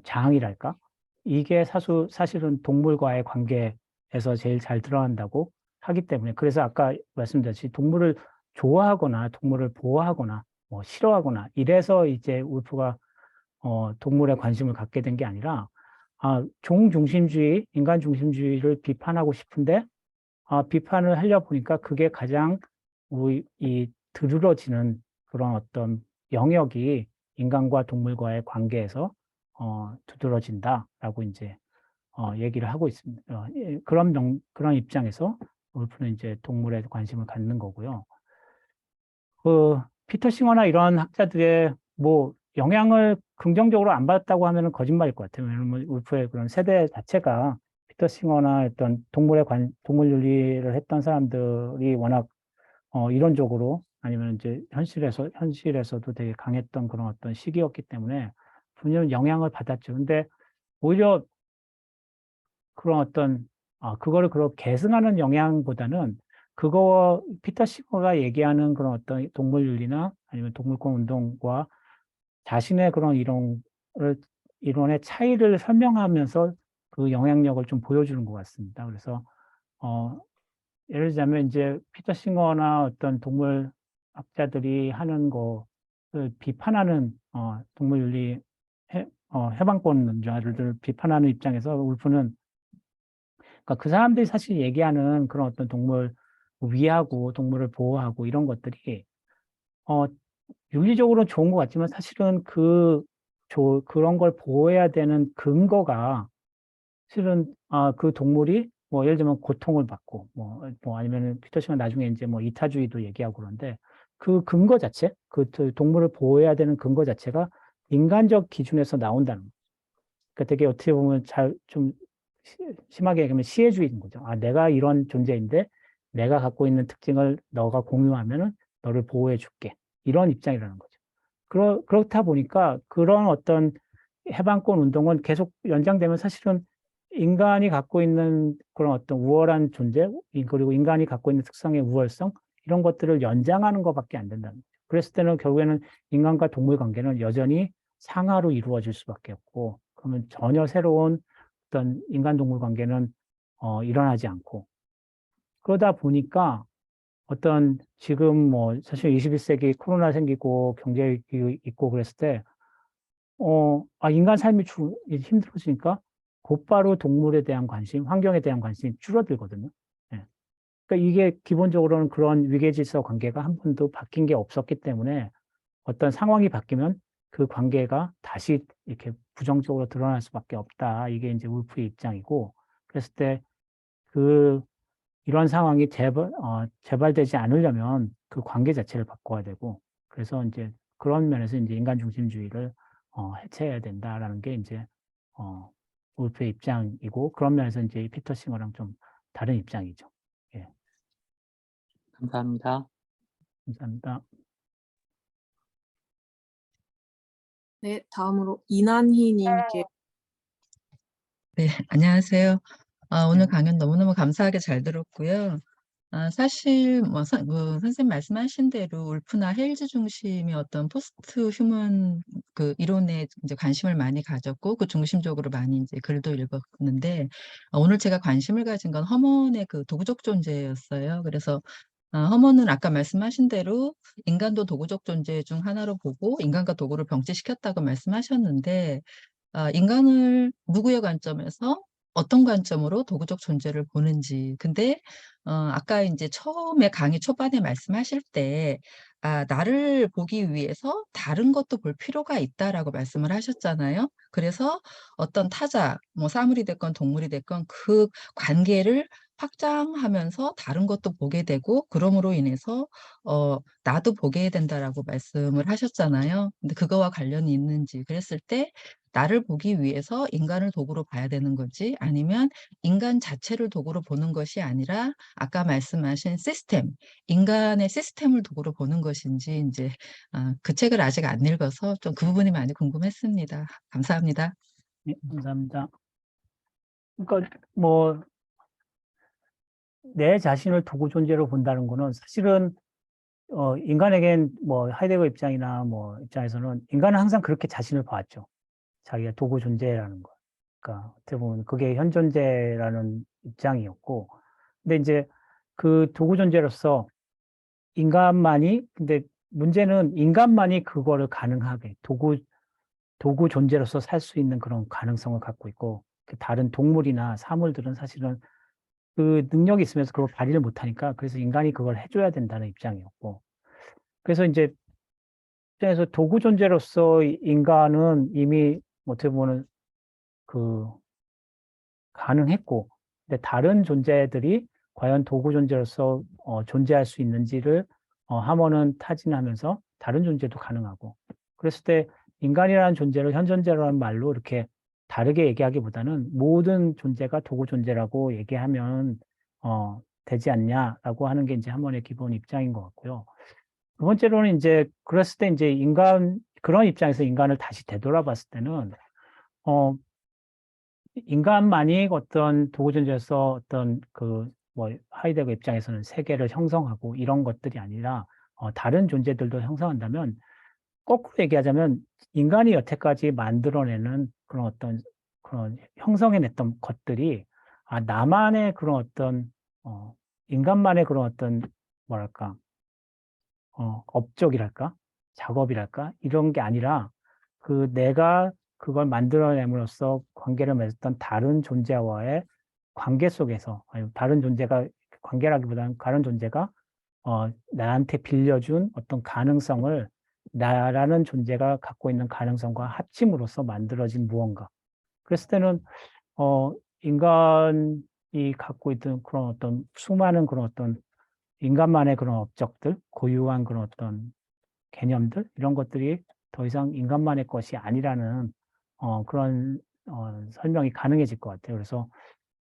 장이랄까? 이게 사실은 동물과의 관계에서 제일 잘 드러난다고 하기 때문에 그래서 아까 말씀드렸듯이 동물을 좋아하거나 동물을 보호하거나 싫어하거나 이래서 이제 울프가 동물에 관심을 갖게 된 게 아니라 종중심주의, 인간 중심주의를 비판하고 싶은데 비판을 하려 보니까 그게 가장 드러지는 그런 어떤 영역이 인간과 동물과의 관계에서 두드러진다라고 이제 얘기를 하고 있습니다. 그런 입장에서 울프는 이제 동물에 관심을 갖는 거고요. 피터 싱어나 이런 학자들의 영향을 긍정적으로 안 받았다고 하면 거짓말일 것 같아요. 왜냐하면 울프의 그런 세대 자체가 피터 싱어나 어떤 동물 윤리를 했던 사람들이 워낙 이론적으로 아니면 이제 현실에서도 되게 강했던 그런 어떤 시기였기 때문에 분명 영향을 받았죠. 근데 오히려 그런 어떤 그거를 계승하는 영향보다는 피터 싱어가 얘기하는 그런 어떤 동물 윤리나 아니면 동물권 운동과 자신의 그런 이런 이론의 차이를 설명하면서 그 영향력을 좀 보여주는 것 같습니다. 그래서 예를 들자면 이제 피터 싱어나 어떤 동물학자들이 하는 것을 비판하는 동물윤리 해방권자들을 비판하는 입장에서 울프는 그러니까 그 사람들이 사실 얘기하는 그런 어떤 동물 위하고 동물을 보호하고 이런 것들이 윤리적으로 좋은 것 같지만 사실은 그런 걸 보호해야 되는 근거가 실은 그 동물이 뭐 예를 들면 고통을 받고 뭐 아니면은 피터 싱은 나중에 이제 뭐 이타주의도 얘기하고 그런데 그 근거 자체, 그 동물을 보호해야 되는 근거 자체가 인간적 기준에서 나온다는 거죠. 그러니까 되게 어떻게 보면 좀 심하게 얘기하면 시혜주의인 거죠. 내가 이런 존재인데 내가 갖고 있는 특징을 너가 공유하면은 너를 보호해 줄게. 이런 입장이라는 거죠. 그렇다 보니까 그런 어떤 해방권 운동은 계속 연장되면 사실은 인간이 갖고 있는 그런 어떤 우월한 존재, 그리고 인간이 갖고 있는 특성의 우월성, 이런 것들을 연장하는 것밖에 안 된다는 거죠. 그랬을 때는 결국에는 인간과 동물 관계는 여전히 상하로 이루어질 수밖에 없고, 그러면 전혀 새로운 어떤 인간-동물 관계는 일어나지 않고, 그러다 보니까 어떤 지금 뭐 사실 21세기 코로나 생기고 경제 위기 있고 그랬을 때 인간 삶이 힘들어지니까 곧바로 동물에 대한 관심, 환경에 대한 관심이 줄어들거든요. 예. 그러니까 이게 기본적으로는 그런 위계질서 관계가 한 번도 바뀐 게 없었기 때문에 어떤 상황이 바뀌면 그 관계가 다시 이렇게 부정적으로 드러날 수밖에 없다. 이게 이제 울프의 입장이고, 그랬을 때 이런 상황이 재발되지 않으려면 그 관계 자체를 바꿔야 되고, 그래서 이제 그런 면에서 이제 인간 중심주의를 해체해야 된다라는 게 이제 울프의 입장이고, 그런 면에서 이제 피터 싱어랑 좀 다른 입장이죠. 예, 감사합니다. 감사합니다. 네, 다음으로 이난희님께 네, 안녕하세요. 오늘 네. 강연 너무너무 감사하게 잘 들었고요. 사실 선생님 말씀하신 대로 울프나 헤일즈 중심의 어떤 포스트 휴먼 그 이론에 이제 관심을 많이 가졌고 그 중심적으로 많이 이제 글도 읽었는데 오늘 제가 관심을 가진 건 허먼의 그 도구적 존재였어요. 그래서 허먼은 아까 말씀하신 대로 인간도 도구적 존재 중 하나로 보고 인간과 도구를 병치시켰다고 말씀하셨는데 인간을 누구의 관점에서 어떤 관점으로 도구적 존재를 보는지. 근데 아까 이제 처음에 강의 초반에 말씀하실 때 나를 보기 위해서 다른 것도 볼 필요가 있다라고 말씀을 하셨잖아요. 그래서 어떤 타자, 뭐 사물이 됐건 동물이 됐건 그 관계를 확장하면서 다른 것도 보게 되고 그럼으로 인해서 나도 보게 된다라고 말씀을 하셨잖아요. 근데 그거와 관련이 있는지 그랬을 때 나를 보기 위해서 인간을 도구로 봐야 되는 거지 아니면 인간 자체를 도구로 보는 것이 아니라 아까 말씀하신 시스템, 인간의 시스템을 도구로 보는 것인지 이제 그 책을 아직 안 읽어서 좀 그 부분이 많이 궁금했습니다. 감사합니다. 네, 감사합니다. 그러니까 뭐 내 자신을 도구 존재로 본다는 거는 사실은 인간에겐 뭐 하이데거 입장이나 뭐 입장에서는 인간은 항상 그렇게 자신을 봐왔죠. 자기가 도구 존재라는 거. 그러니까 어떻게 보면 그게 현 존재라는 입장이었고, 근데 이제 그 도구 존재로서 근데 문제는 인간만이 그거를 가능하게 도구 존재로서 살 수 있는 그런 가능성을 갖고 있고, 그 다른 동물이나 사물들은 사실은 그 능력이 있으면서 그걸 발휘를 못하니까 그래서 인간이 그걸 해줘야 된다는 입장이었고, 그래서 이제 입장에서 도구 존재로서 인간은 이미 어떻게 보면 가능했고, 근데 다른 존재들이 과연 도구 존재로서 존재할 수 있는지를 하머는 타진하면서 다른 존재도 가능하고, 그랬을 때 인간이라는 존재를 현 존재라는 말로 이렇게 다르게 얘기하기보다는 모든 존재가 도구 존재라고 얘기하면 되지 않냐라고 하는 게 이제 하머의 기본 입장인 것 같고요. 두 번째로는 이제 그랬을 때 이제 그런 입장에서 인간을 다시 되돌아봤을 때는 인간만이 어떤 도구 존재에서 어떤 하이데거 입장에서는 세계를 형성하고 이런 것들이 아니라 다른 존재들도 형성한다면 거꾸로 얘기하자면 인간이 여태까지 만들어내는 그런 형성해냈던 것들이 나만의 그런 어떤 인간만의 그런 어떤 뭐랄까 업적이랄까 작업이랄까 이런 게 아니라 내가 그걸 만들어냄으로써 관계를 맺었던 다른 존재와의 관계 속에서 아니 다른 존재가 관계라기보다는 다른 존재가 나한테 빌려준 어떤 가능성을 나라는 존재가 갖고 있는 가능성과 합침으로써 만들어진 무언가. 그랬을 때는 인간이 갖고 있던 그런 어떤 수많은 그런 어떤 인간만의 그런 업적들, 고유한 그런 어떤 개념들 이런 것들이 더 이상 인간만의 것이 아니라는 그런 설명이 가능해질 것 같아요. 그래서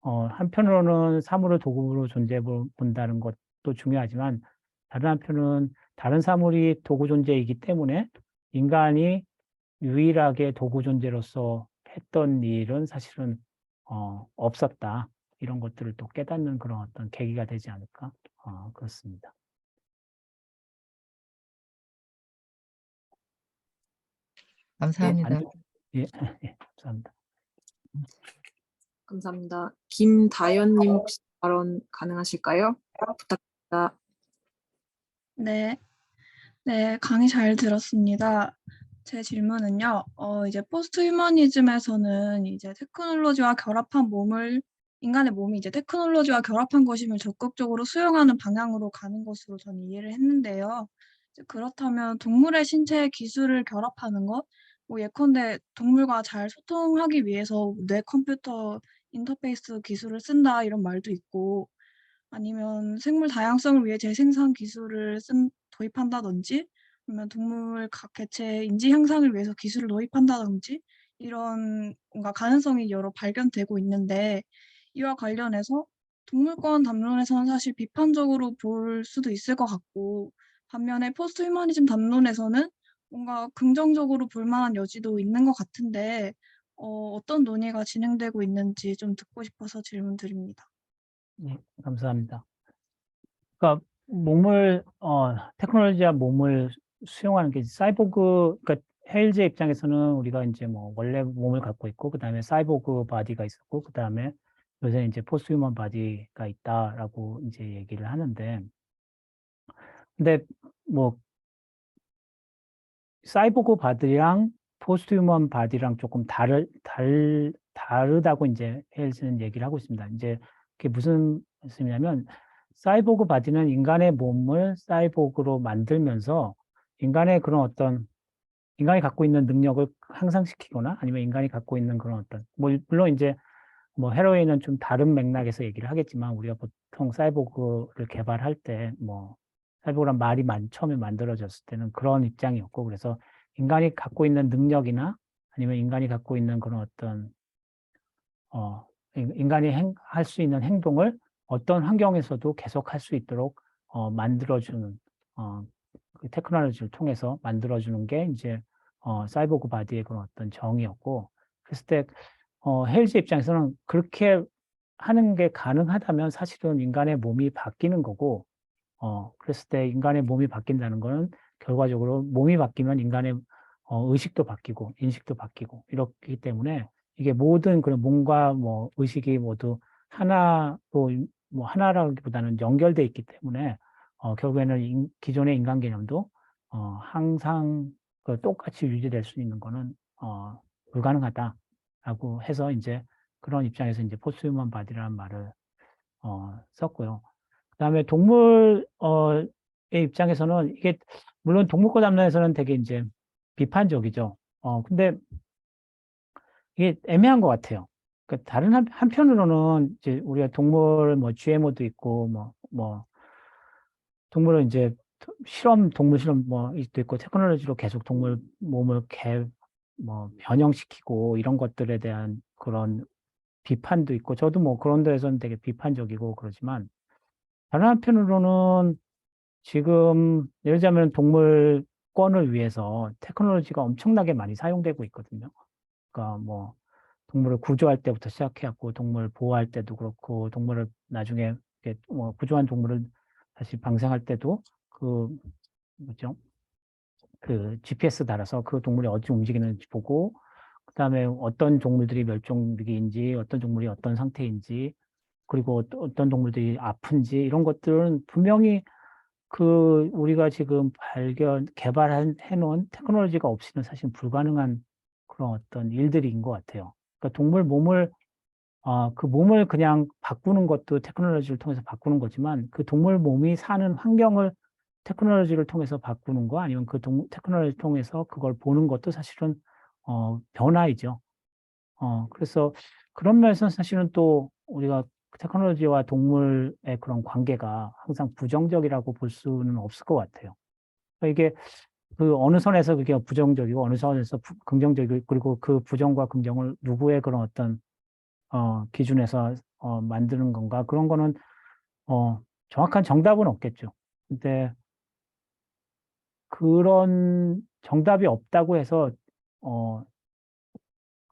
한편으로는 사물을 도구로 존재해 본다는 것도 중요하지만 다른 한편은 다른 사물이 도구 존재이기 때문에 인간이 유일하게 도구 존재로서 했던 일은 사실은 없었다. 이런 것들을 또 깨닫는 그런 어떤 계기가 되지 않을까 그렇습니다. 감사합니다. 예, 예, 감사합니다. 감사합니다. 김다연님 혹시 발언 가능하실까요? 부탁드립니다. 네, 네, 강의 잘 들었습니다. 제 질문은요, 이제 포스트 휴머니즘에서는 이제 테크놀로지와 결합한 인간의 몸이 이제 테크놀로지와 결합한 것임을 적극적으로 수용하는 방향으로 가는 것으로 저는 이해를 했는데요. 이제 그렇다면 동물의 신체에 기술을 결합하는 것, 뭐 예컨대 동물과 잘 소통하기 위해서 뇌 컴퓨터 인터페이스 기술을 쓴다 이런 말도 있고, 아니면 생물 다양성을 위해 재생산 기술을 도입한다든지 아니면 동물 각 개체의 인지 향상을 위해서 기술을 도입한다든지 이런 뭔가 가능성이 여러 발견되고 있는데 이와 관련해서 동물권 담론에서는 사실 비판적으로 볼 수도 있을 것 같고 반면에 포스트 휴머니즘 담론에서는 뭔가 긍정적으로 볼 만한 여지도 있는 것 같은데 어떤 논의가 진행되고 있는지 좀 듣고 싶어서 질문드립니다. 예, 감사합니다. 그러니까 테크놀로지와 몸을 수용하는 게 그러니까 헤일즈의 입장에서는 우리가 이제 뭐 원래 몸을 갖고 있고 그다음에 사이보그 바디가 있었고 그다음에 요새 이제 포스트 휴먼 바디가 있다라고 이제 얘기를 하는데 근데 뭐 사이보그 바디랑 포스트 휴먼 바디랑 조금 다르다고 이제 헤일즈는 얘기를 하고 있습니다. 이제 그게 무슨 말씀이냐면 사이보그 바디는 인간의 몸을 사이보그로 만들면서 인간의 그런 어떤 인간이 갖고 있는 능력을 향상시키거나 아니면 인간이 갖고 있는 그런 어떤 물론 이제 뭐 헤로인은 좀 다른 맥락에서 얘기를 하겠지만 우리가 보통 사이보그를 개발할 때 뭐 사이보그란 말이 처음에 만들어졌을 때는 그런 입장이었고 그래서 인간이 갖고 있는 능력이나 아니면 인간이 갖고 있는 그런 어떤 인간이 할 수 있는 행동을 어떤 환경에서도 계속 할 수 있도록 만들어주는 그 테크놀로지를 통해서 만들어주는 게 이제 사이보그 바디의 그런 어떤 정의였고 그랬을 때 헤일즈 입장에서는 그렇게 하는 게 가능하다면 사실은 인간의 몸이 바뀌는 거고 그랬을 때 인간의 몸이 바뀐다는 거는 결과적으로 몸이 바뀌면 인간의 의식도 바뀌고 인식도 바뀌고 이렇기 때문에 이게 모든 그런 몸과 뭐 의식이 모두 하나로 뭐 하나라기보다는 연결돼 있기 때문에 결국에는 기존의 인간 개념도 항상 똑같이 유지될 수 있는 거는 불가능하다라고 해서 이제 그런 입장에서 이제 포스트 휴먼 바디라는 말을 썼고요. 그다음에 동물의 입장에서는 이게 물론 동물권 담론에서는 되게 이제 비판적이죠. 근데 이게 애매한 것 같아요. 그러니까 다른 한편으로는 이제 우리가 동물 뭐 GMO도 있고 뭐 동물은 이제 동물 실험 뭐도 있고 테크놀로지로 계속 동물 몸을 변형시키고 이런 것들에 대한 그런 비판도 있고 저도 뭐 그런 데에서는 되게 비판적이고 그러지만 다른 한편으로는 지금 예를 들자면 동물권을 위해서 테크놀로지가 엄청나게 많이 사용되고 있거든요. 그러니까 뭐 동물을 구조할 때부터 시작해갖고 동물 보호할 때도 그렇고 동물을 나중에 뭐 구조한 동물을 다시 방생할 때도 뭐죠? 그 GPS 달아서 그 동물이 어디 움직이는지 보고, 그다음에 어떤 동물들이 멸종 위기인지, 어떤 동물이 어떤 상태인지, 그리고 어떤 동물들이 아픈지 이런 것들은 분명히 그 우리가 지금 개발해놓은 테크놀로지가 없이는 사실 불가능한 그런 어떤 일들인 것 같아요. 그러니까 동물 몸을 그 몸을 그냥 바꾸는 것도 테크놀로지를 통해서 바꾸는 거지만 그 동물 몸이 사는 환경을 테크놀로지를 통해서 바꾸는 거 아니면 그 테크놀로지를 통해서 그걸 보는 것도 사실은 변화이죠. 그래서 그런 면에서는 사실은 또 우리가 테크놀로지와 동물의 그런 관계가 항상 부정적이라고 볼 수는 없을 것 같아요. 그러니까 이게 그 어느 선에서 그게 부정적이고 어느 선에서 긍정적이고 그리고 그 부정과 긍정을 누구의 그런 어떤 기준에서 만드는 건가 그런 거는 정확한 정답은 없겠죠. 근데 그런 정답이 없다고 해서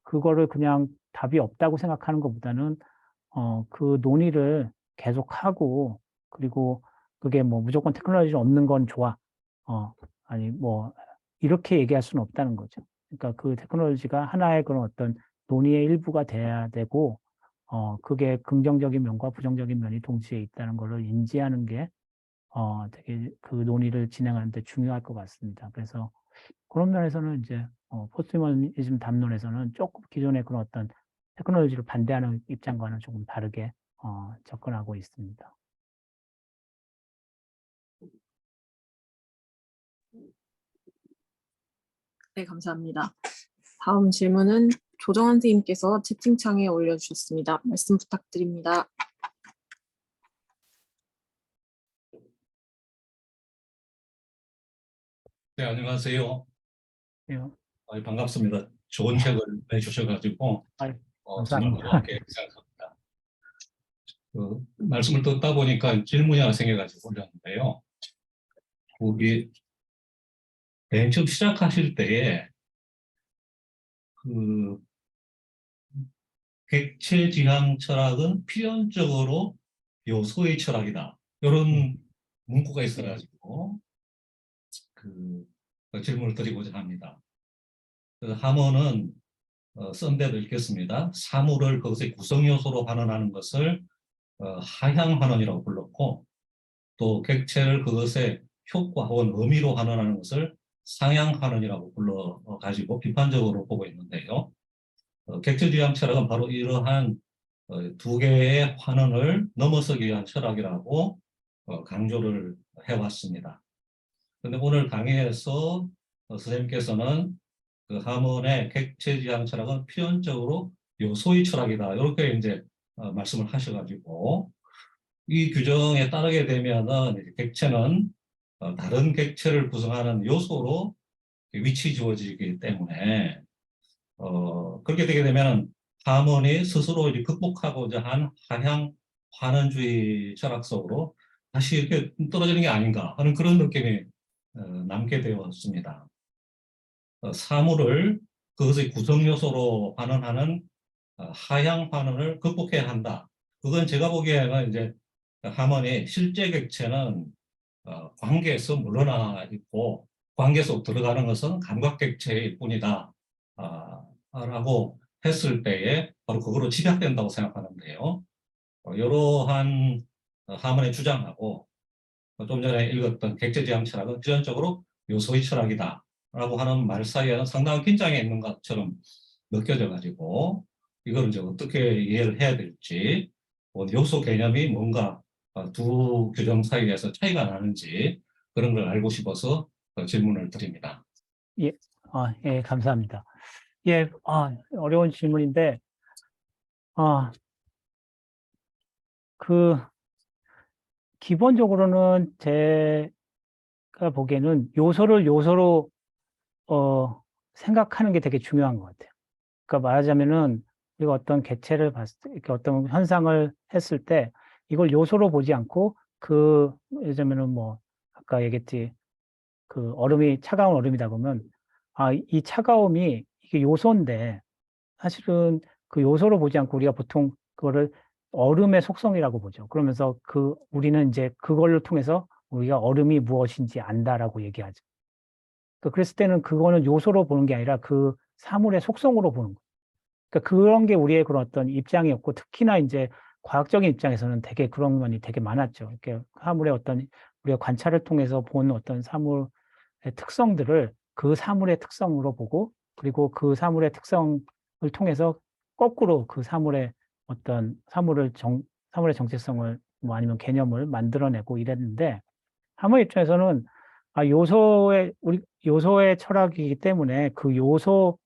그거를 그냥 답이 없다고 생각하는 것보다는 그 논의를 계속하고 그리고 그게 뭐 무조건 테크놀로지를 없는 건 좋아. 아니 뭐 이렇게 얘기할 수는 없다는 거죠. 그러니까 그 테크놀로지가 하나의 그런 어떤 논의의 일부가 돼야 되고 그게 긍정적인 면과 부정적인 면이 동시에 있다는 것을 인지하는 게 되게 그 논의를 진행하는 데 중요할 것 같습니다. 그래서 그런 면에서는 이제 포스트휴머니즘 담론에서는 조금 기존의 그런 어떤 테크놀로지를 반대하는 입장과는 조금 다르게 접근하고 있습니다. 네, 감사합니다. 다음 질문은 조정환 선생님께서 채팅창에 올려주셨습니다. 말씀 부탁드립니다. 네, 안녕하세요. 예, 반갑습니다. 좋은 책을 내주셔가지고 아유, 정말 감사합니다. 고맙게 생각합니다. 그 말씀을 듣다 보니까 질문이 하나 생겨가지고 올렸는데요. 거기 맨 처음 시작하실 때에 그 객체지향 철학은 필연적으로 요소의 철학이다. 이런 문구가 있어가지고 그 질문을 드리고자 합니다. 그 하모는 쓴 데도 읽겠습니다. 사물을 그것의 구성요소로 반응하는 것을 하향환원이라고 불렀고 또 객체를 그것의 효과 혹은 의미로 환원하는 것을 상향환원이라고 불러가지고 비판적으로 보고 있는데요. 객체지향 철학은 바로 이러한 두 개의 환원을 넘어서기 위한 철학이라고 강조를 해왔습니다. 그런데 오늘 강의에서 선생님께서는 그 하몬의 객체지향 철학은 필연적으로 요소의 철학이다. 이렇게 이제 말씀을 하셔가지고 이 규정에 따르게 되면은 객체는 다른 객체를 구성하는 요소로 위치 주어지기 때문에 그렇게 되게 되면 하몬이 스스로 이제 극복하고자 한 하향 환원주의 철학 속으로 다시 이렇게 떨어지는 게 아닌가 하는 그런 느낌이 남게 되었습니다. 사물을 그것의 구성 요소로 환원하는 하향 환원을 극복해야 한다. 그건 제가 보기에는 이제 하몬이 실제 객체는 관계에서 물러나 있고 관계 속 들어가는 것은 감각 객체일 뿐이다. 라고 했을 때에 바로 그거로 집약된다고 생각하는데요. 이러한 하몬의 주장하고 좀 전에 읽었던 객체지향 철학은 필연적으로 요소의 철학이다. 라고 하는 말 사이에는 상당한 긴장이 있는 것처럼 느껴져가지고 이걸 이제 어떻게 이해를 해야 될지 요소 개념이 뭔가 두 규정 사이에서 차이가 나는지 그런 걸 알고 싶어서 질문을 드립니다. 예, 예, 감사합니다. 예, 어려운 질문인데, 기본적으로는 제가 보기에는 요소를 요소로, 생각하는 게 되게 중요한 것 같아요. 그러니까 말하자면은, 우리가 어떤 개체를 봤을 때, 이렇게 어떤 현상을 했을 때, 이걸 요소로 보지 않고, 예를 들면은 뭐, 아까 얘기했지, 차가운 얼음이다 보면, 이 차가움이 이게 요소인데, 사실은 그 요소로 보지 않고 우리가 보통 그거를 얼음의 속성이라고 보죠. 그러면서 우리는 이제 그걸로 통해서 우리가 얼음이 무엇인지 안다라고 얘기하죠. 그랬을 때는 그거는 요소로 보는 게 아니라 그 사물의 속성으로 보는 거예요. 그러니까 그런 게 우리의 그런 어떤 입장이었고, 특히나 이제 과학적인 입장에서는 되게 그런 면이 되게 많았죠. 이렇게 사물의 어떤 우리가 관찰을 통해서 본 어떤 사물의 특성들을 그 사물의 특성으로 보고, 그리고 그 사물의 특성을 통해서 거꾸로 그 사물의 어떤 사물의 정체성을 뭐 아니면 개념을 만들어내고 이랬는데, 하모 입장에서는 요소의 철학이기 때문에 그 요소,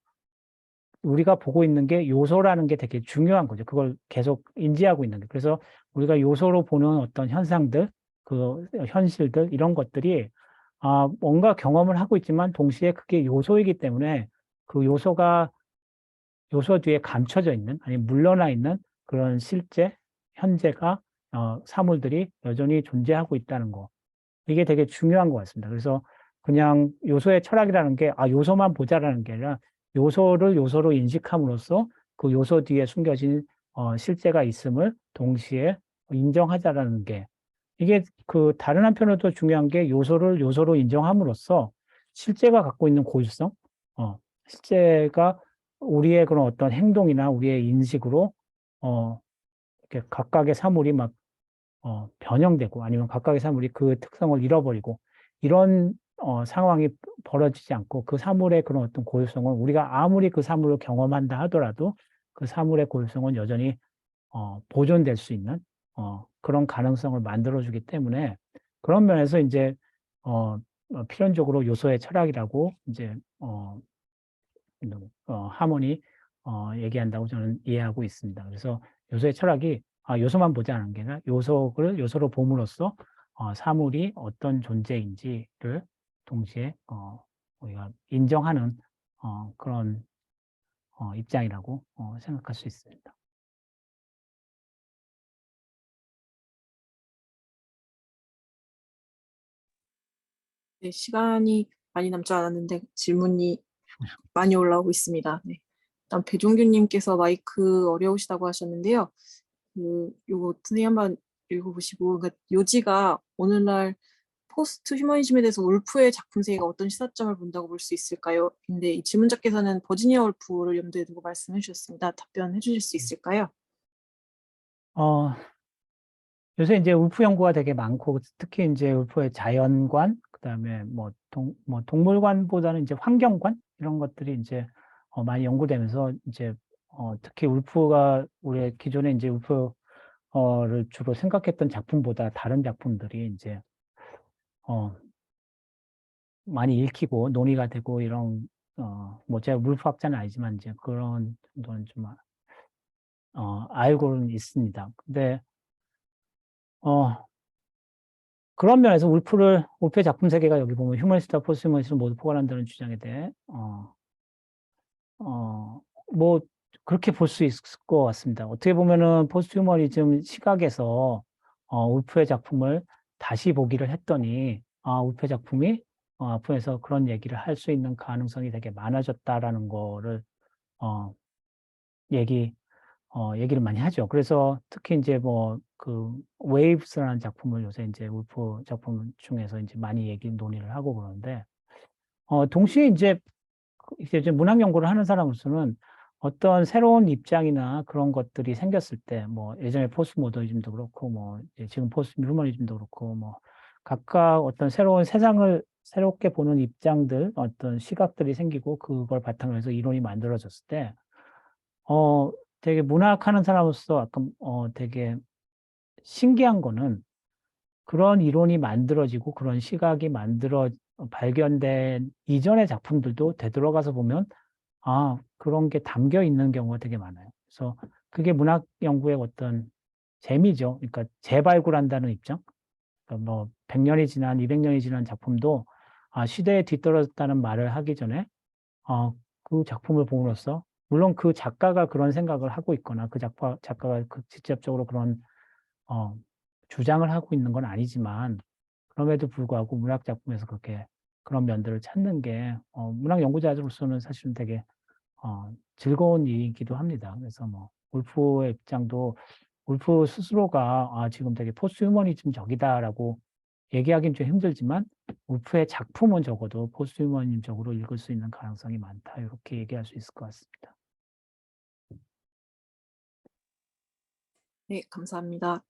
우리가 보고 있는 게 요소라는 게 되게 중요한 거죠. 그걸 계속 인지하고 있는 게. 그래서 우리가 요소로 보는 어떤 현상들, 그 현실들, 이런 것들이 뭔가 경험을 하고 있지만 동시에 그게 요소이기 때문에 그 요소 뒤에 감춰져 있는, 아니 물러나 있는 그런 실제, 현재가 사물들이 여전히 존재하고 있다는 거. 이게 되게 중요한 것 같습니다. 그래서 그냥 요소의 철학이라는 게 요소만 보자라는 게 아니라 요소를 요소로 인식함으로써 그 요소 뒤에 숨겨진 실제가 있음을 동시에 인정하자라는 게, 이게 그 다른 한편으로도 중요한 게 요소를 요소로 인정함으로써 실제가 갖고 있는 고유성, 실제가 우리의 그런 어떤 행동이나 우리의 인식으로 이렇게 각각의 사물이 막 변형되고, 아니면 각각의 사물이 그 특성을 잃어버리고, 이런 상황이 벌어지지 않고, 그 사물의 그런 어떤 고유성은 우리가 아무리 그 사물을 경험한다 하더라도 그 사물의 고유성은 여전히 보존될 수 있는 그런 가능성을 만들어주기 때문에, 그런 면에서 이제 필연적으로 요소의 철학이라고 이제 하모니 얘기한다고 저는 이해하고 있습니다. 그래서 요소의 철학이 요소만 보자는 게 아니라 요소를 요소로 봄으로써 사물이 어떤 존재인지를 동시에 우리가 인정하는 그런 입장이라고 생각할 수 있습니다. 네, 시간이 많이 남지 않았는데 질문이 많이 올라오고 있습니다. 네. 일단 배종규님께서 마이크 어려우시다고 하셨는데요. 요거 선생님 한번 읽어보시고, 그러니까 요지가 오늘날 포스트 휴머니즘에 대해서 울프의 작품 세계가 어떤 시사점을 본다고 볼 수 있을까요? 근데 이 질문자께서는 버지니아 울프를 염두에 두고 말씀해 주셨습니다. 답변해 주실 수 있을까요? 요새 이제 울프 연구가 되게 많고, 특히 이제 울프의 자연관, 그다음에 뭐 동물관보다는 이제 환경관, 이런 것들이 이제 많이 연구되면서, 이제 특히 울프가 우리 기존에 이제 울프를 주로 생각했던 작품보다 다른 작품들이 이제 많이 읽히고 논의가 되고, 이런 뭐 제가 물리학자는 아니지만 이제 그런 정도는 좀 알고는 있습니다. 근데 그런 면에서 울프의 작품 세계가 여기 보면 휴머니스트와 포스트 휴머니스트를 모두 포괄한다는 주장에 대해 뭐 그렇게 볼 수 있을 것 같습니다. 어떻게 보면은 포스트 휴머니즘 시각에서 울프의 작품을 다시 보기를 했더니 울프의 작품이 앞으로서 그런 얘기를 할 수 있는 가능성이 되게 많아졌다라는 거를 얘기를 많이 하죠. 그래서 특히 이제 뭐 그 웨이브스라는 작품을 요새 이제 울프 작품 중에서 이제 많이 논의를 하고 그러는데, 동시에 이제 문학 연구를 하는 사람으로서는 어떤 새로운 입장이나 그런 것들이 생겼을 때, 뭐 예전에 포스트 모더니즘도 그렇고, 뭐 이제 지금 포스트 휴머니즘도 그렇고, 뭐 각각 어떤 새로운 세상을 새롭게 보는 입장들, 어떤 시각들이 생기고, 그걸 바탕으로 해서 이론이 만들어졌을 때, 되게 문학하는 사람으로서 약간 되게 신기한 거는, 그런 이론이 만들어지고 그런 시각이 발견된 이전의 작품들도 되돌아가서 보면 그런 게 담겨 있는 경우가 되게 많아요. 그래서 그게 문학 연구의 어떤 재미죠. 그러니까 재발굴한다는 입장. 그러니까 뭐 100년이 지난, 200년이 지난 작품도 시대에 뒤떨어졌다는 말을 하기 전에 그 작품을 봄으로써, 물론 그 작가가 그런 생각을 하고 있거나 그 작가가 직접적으로 그런 주장을 하고 있는 건 아니지만, 그럼에도 불구하고 문학 작품에서 그렇게 그런 면들을 찾는 게 문학 연구자로서는 사실은 되게 즐거운 일이기도 합니다. 그래서 뭐 울프의 입장도, 울프 스스로가 지금 되게 포스트 휴머니즘적이다라고 얘기하기는 좀 힘들지만 울프의 작품은 적어도 포스트 휴머니즘적으로 읽을 수 있는 가능성이 많다. 이렇게 얘기할 수 있을 것 같습니다. 네, 감사합니다.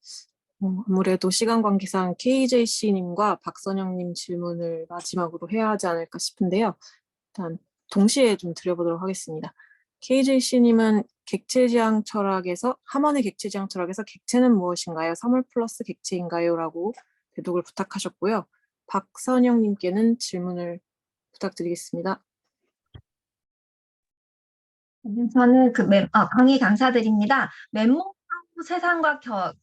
아무래도 시간 관계상 KJC님과 박선영님 질문을 마지막으로 해야 하지 않을까 싶은데요. 일단 동시에 좀 드려보도록 하겠습니다. KJC님은 객체지향 철학에서 함원의 객체지향 철학에서 객체는 무엇인가요? 사물 플러스 객체인가요? 라고 대독을 부탁하셨고요. 박선영님께는 질문을 부탁드리겠습니다. 저는 강의 감사드립니다. 맨몸으로 세상과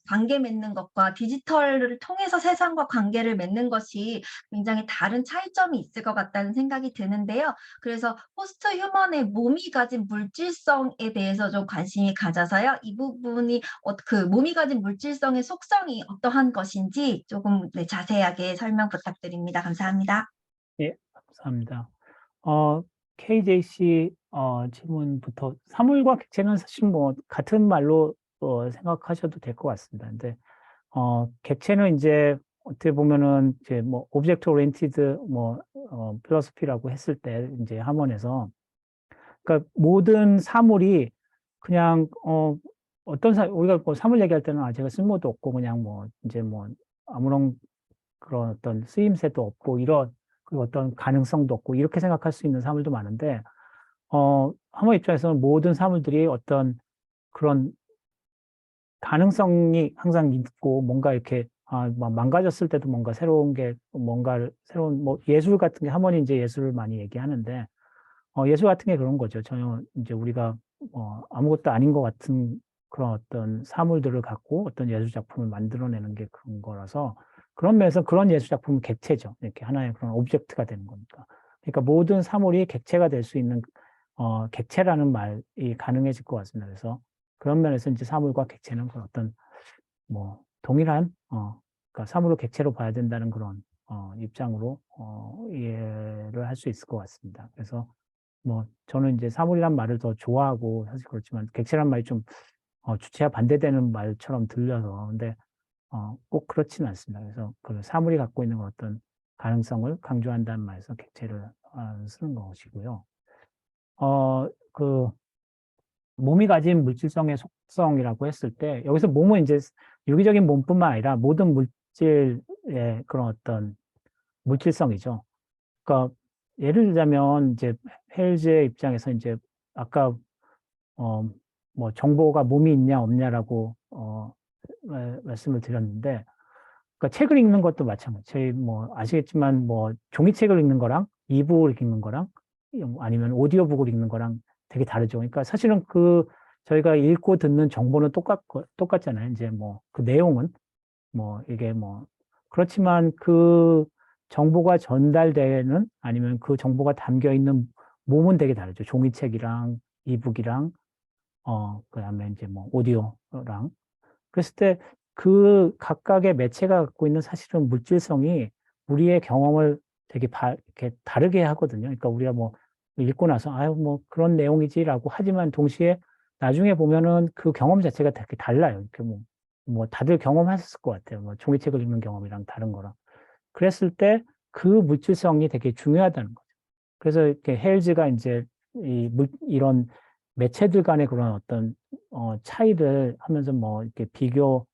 관계 맺는 것과 디지털을 통해서 세상과 관계를 맺는 것이 굉장히 다른 차이점이 있을 것 같다는 생각이 드는데요. 그래서 포스트 휴먼의 몸이 가진 물질성에 대해서 좀 관심이 가져서요. 이 부분이 그 몸이 가진 물질성의 속성이 어떠한 것인지 조금 자세하게 설명 부탁드립니다. 감사합니다. 예, 감사합니다. KJC 질문부터 사물과 객체는 사실 뭐 같은 말로 생각하셔도 될 것 같습니다. 근데 객체는 이제 어떻게 보면은 이제 뭐 오브젝트 오리엔티드 필로소피라고 했을 때 이제 함원에서 그러니까 모든 사물이 그냥 우리가 뭐 사물 얘기할 때는 제가 쓸모도 없고 그냥 뭐 이제 뭐 아무런 그런 어떤 쓰임새도 없고 이런 그리고 어떤 가능성도 없고 이렇게 생각할 수 있는 사물도 많은데 함원 입장에서는 모든 사물들이 어떤 그런 가능성이 항상 있고 뭔가 이렇게 뭐 망가졌을 때도 뭔가 새로운 게 뭔가 새로운 뭐 예술 같은 게 함원이 이제 예술을 많이 얘기하는데 예술 같은 게 그런 거죠. 전혀 이제 우리가 아무것도 아닌 것 같은 그런 어떤 사물들을 갖고 어떤 예술 작품을 만들어내는 게 그런 거라서 그런 면에서 그런 예술 작품은 객체죠. 이렇게 하나의 그런 오브젝트가 되는 거니까. 그러니까 모든 사물이 객체가 될 수 있는 객체라는 말이 가능해질 것 같습니다. 그래서 그런 면에서 이제 사물과 객체는 그런 어떤 뭐 동일한 그러니까 사물을 객체로 봐야 된다는 그런 입장으로 이해를 할 수 있을 것 같습니다. 그래서 뭐 저는 이제 사물이란 말을 더 좋아하고 사실 그렇지만 객체란 말이 좀 주체와 반대되는 말처럼 들려서 근데 꼭 그렇지는 않습니다. 그래서 그 사물이 갖고 있는 어떤 가능성을 강조한다는 말에서 객체를 쓰는 것이고요. 그 몸이 가진 물질성의 속성이라고 했을 때 여기서 몸은 이제 유기적인 몸뿐만 아니라 모든 물질의 그런 어떤 물질성이죠. 그러니까 예를 들자면 이제 헬즈의 입장에서 이제 아까 뭐 정보가 몸이 있냐 없냐라고 말씀을 드렸는데 그러니까 책을 읽는 것도 마찬가지. 저희 뭐 아시겠지만 뭐 종이책을 읽는 거랑 이북을 읽는 거랑 아니면 오디오북을 읽는 거랑 되게 다르죠. 그러니까 사실은 저희가 읽고 듣는 정보는 똑같잖아요. 이제 뭐 그 내용은 뭐 이게 뭐 그렇지만 그 정보가 전달되는 아니면 그 정보가 담겨 있는 몸은 되게 다르죠. 종이책이랑 이북이랑 그다음에 이제 뭐 오디오랑 그랬을 때 그 각각의 매체가 갖고 있는 사실은 물질성이 우리의 경험을 되게 이렇게 다르게 하거든요. 그러니까 우리가 뭐 읽고 나서 아유 뭐 그런 내용이지라고 하지만 동시에 나중에 보면은 그 경험 자체가 되게 달라요. 이렇게 뭐 다들 경험하셨을 것 같아요. 뭐 종이책을 읽는 경험이랑 다른 거랑. 그랬을 때 그 물질성이 되게 중요하다는 거죠. 그래서 이렇게 헬즈가 이제 이런 매체들 간의 그런 어떤 차이를 하면서 뭐 이렇게 비교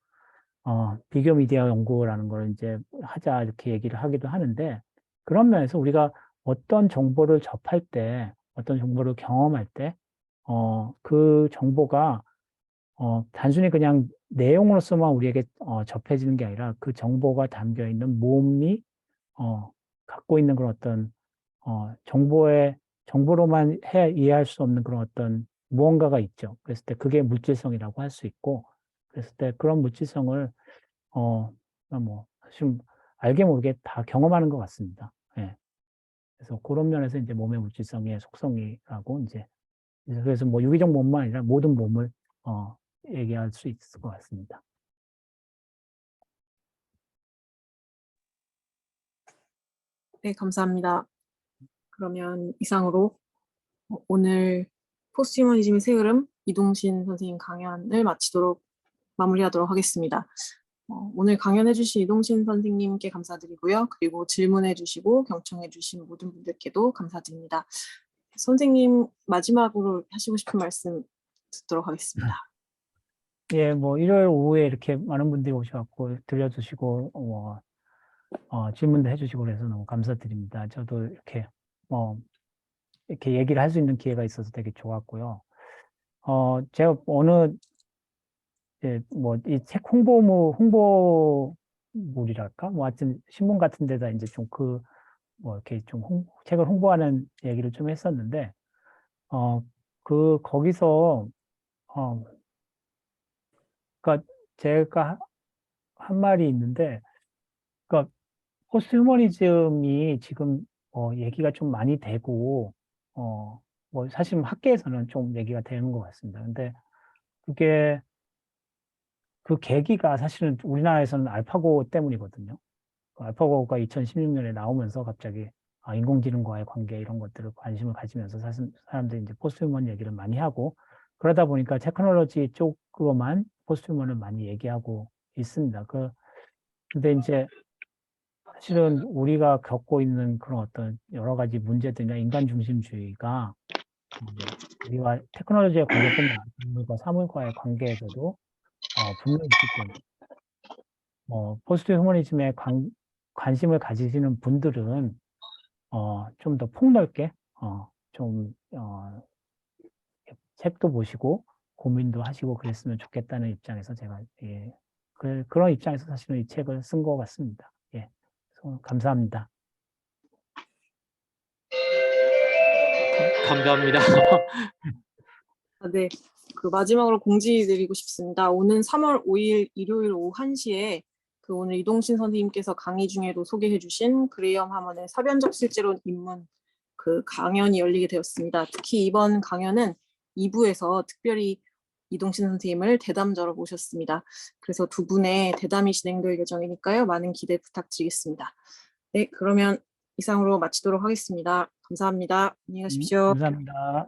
미디어 연구라는 걸 이제 하자 이렇게 얘기를 하기도 하는데 그런 면에서 우리가 어떤 정보를 접할 때, 어떤 정보를 경험할 때, 그 정보가 단순히 그냥 내용으로서만 우리에게 접해지는 게 아니라 그 정보가 담겨 있는 몸이 갖고 있는 그런 어떤 정보로만 이해할 수 없는 그런 어떤 무언가가 있죠. 그랬을 때 그게 물질성이라고 할 수 있고, 그랬을 때 그런 물질성을 뭐 사실 알게 모르게 다 경험하는 것 같습니다. 예. 그래서 그런 면에서 이제 몸의 물질성의 속성이라고 이제 그래서 뭐 유기적 몸만 아니라 모든 몸을 얘기할 수 있을 것 같습니다. 네, 감사합니다. 그러면 이상으로 오늘 포스트휴머니즘의 새 흐름 이동신 선생님 강연을 마무리하도록 하겠습니다. 오늘 강연해주신 이동신 선생님께 감사드리고요. 그리고 질문해주시고 경청해주신 모든 분들께도 감사드립니다. 선생님 마지막으로 하시고 싶은 말씀 듣도록 하겠습니다. 예, 뭐 일요일 오후에 이렇게 많은 분들이 오셔갖고 들려주시고 질문도 해주시고 그래서 너무 감사드립니다. 저도 이렇게 이렇게 얘기를 할 수 있는 기회가 있어서 되게 좋았고요. 제가 이 책 홍보물이랄까? 뭐 하여튼 신문 같은 데다 이제 좀 이렇게 좀 책을 홍보하는 얘기를 좀 했었는데, 거기서, 그러니까 제가 한 말이 있는데, 그러니까 포스트 휴머니즘이 지금 얘기가 좀 많이 되고, 뭐 사실 학계에서는 좀 얘기가 되는 것 같습니다. 근데 그게 그 계기가 사실은 우리나라에서는 알파고 때문이거든요. 알파고가 2016년에 나오면서 갑자기 인공지능과의 관계 이런 것들을 관심을 가지면서 사실 사람들이 이제 포스트 휴먼 얘기를 많이 하고 그러다 보니까 테크놀로지 쪽으로만 포스트 휴먼을 많이 얘기하고 있습니다. 근데 이제 사실은 우리가 겪고 있는 그런 어떤 여러 가지 문제들이나 인간 중심주의가 우리와 테크놀로지의 관계뿐만 아니라 인물과 사물과의 관계에서도 분명히 있기 때문에 포스트 휴머니즘에 관심을 가지시는 분들은 좀 더 폭넓게 책도 보시고 고민도 하시고 그랬으면 좋겠다는 입장에서 제가 그런 입장에서 사실은 이 책을 쓴 것 같습니다. 예, 그래서 감사합니다. 감사합니다. 네, 그 마지막으로 공지드리고 싶습니다. 오는 3월 5일 일요일 오후 1시에 오늘 이동신 선생님께서 강의 중에도 소개해주신 그레이엄 하먼의 사변적 실제론 입문 강연이 열리게 되었습니다. 특히 이번 강연은 2부에서 특별히 이동신 선생님을 대담자로 모셨습니다. 그래서 두 분의 대담이 진행될 예정이니까요. 많은 기대 부탁드리겠습니다. 네, 그러면 이상으로 마치도록 하겠습니다. 감사합니다. 안녕히 가십시오. 감사합니다.